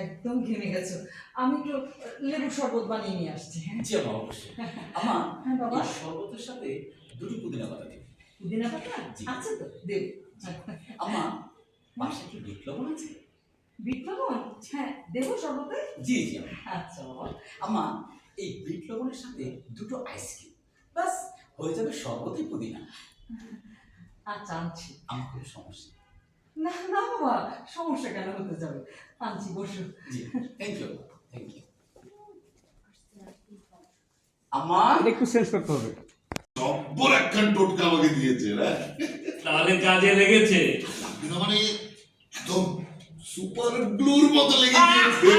একদম ঘেমে গেছো। আমি একটু লেবুর শরবত বানিয়ে নিয়ে আসছি। হ্যাঁ জি আমা, অবশ্যই। আমা, হ্যাঁ বাবা, এই শরবতের সাথে দুটো পুদিনা পাতা দিন। পুদিনা পাতা জি। আছে তো, দেব। আমা, পাশে কি বিট লবণ আছে? বিট লবণ? হ্যাঁ দেবো শরবতে। জি জি আমা। আচ্ছা বাবা। আমা, এই বিট লবণের সাথে দুটো আইসক্রিম, বাস হয়ে যাবে শরবতে পুদিনা। আচ্ছা আনছি। আমার কোনো সমস্যা নেই। না না বাবা, সমস্যা কেন হতে যাবে, আনছি, বসো। জি, থ্যাংক ইউ, থ্যাংক ইউ। আমা, এটা একটু চেঞ্জ করতে হবে। জব্বর একখান টোটকা আমাকে দিয়েছে না, তাহলে কাজে লেগেছে। না মানে একদম সুপার গ্লুর মতো লেগে গিয়েছে।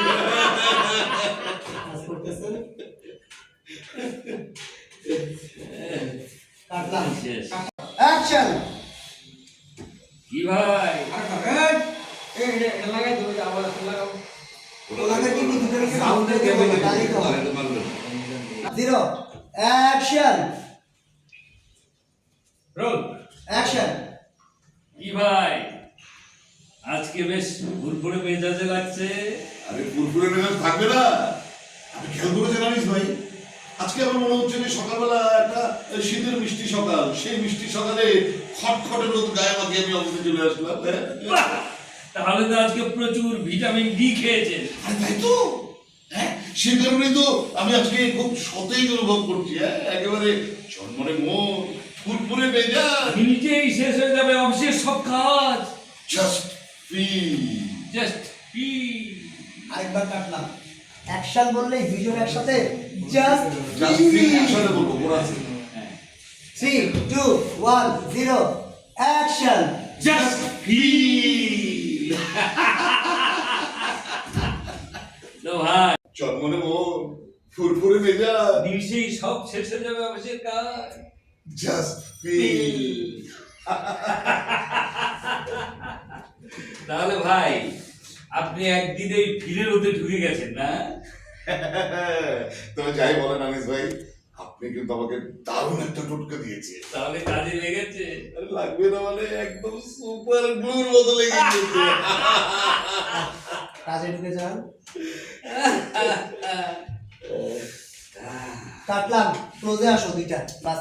শেষ। অ্যাকশন। কি ভাই, এটা লাগাই দেবো, আবার লাগাও। সাউন্ডের cabinet zero action. Roll. Action. কি ভাই, আজকে বেশ ফুরফুরে মেজাজে লাগছে। আরে ফুরফুরে মেজাজ থাকবে না? আপনি খেয়াল করে জানিস ভাই, আজকে আমার মনে হচ্ছে যে সকালবেলা একটা শীতের মিষ্টি সকাল, সেই মিষ্টি সকালে খটখটে রোদ গায়ে মাখিয়ে আমি অফিসে চলে আসলাম। বাহ! তাহলে তো আজকে প্রচুর ভিটামিন ডি খেয়েছেন। আরে তাই তো, হ্যাঁ সে কারণেই তো আমি আজকে খুব সতেজ অনুভব করছি। হ্যাঁ একেবারে জন্মনে মন, ফুরফুরে মেজাজ। নিজেই শেষ হয়ে যাবে অফিসের সব কাজ। Just feel. Just feel. আরেকবার কাটলাম। অ্যাকশন বললেই দুইজন একসাথে জাস্ট জাস্ট ফিল একসাথে বলবো, মনে আছে? 3 2 1 0 অ্যাকশন। Just feel. তো ভাই, জন্মনে মন, ফুরফুরে মেজাজ, নিমিশেই সব শেষ হয়ে যাবে অফিসের কাজ। Just feel. তাহলে ভাই, আপনি একদিনেই ফিলের মধ্যে ঢুকে গেছেন না? তবে যাই বলেন আনিস ভাই, আপনি কিন্তু আমাকে দারুণ একটা টোটকা দিয়েছে। তাহলে কাজে লেগেছে। আরে লাগবে না মানে একদম সুপার গ্লুর মতো লেগে গিয়েছে। কাজে ঢুকে যান। কাটলাম, ক্লোজে আসো দুইটা বাস।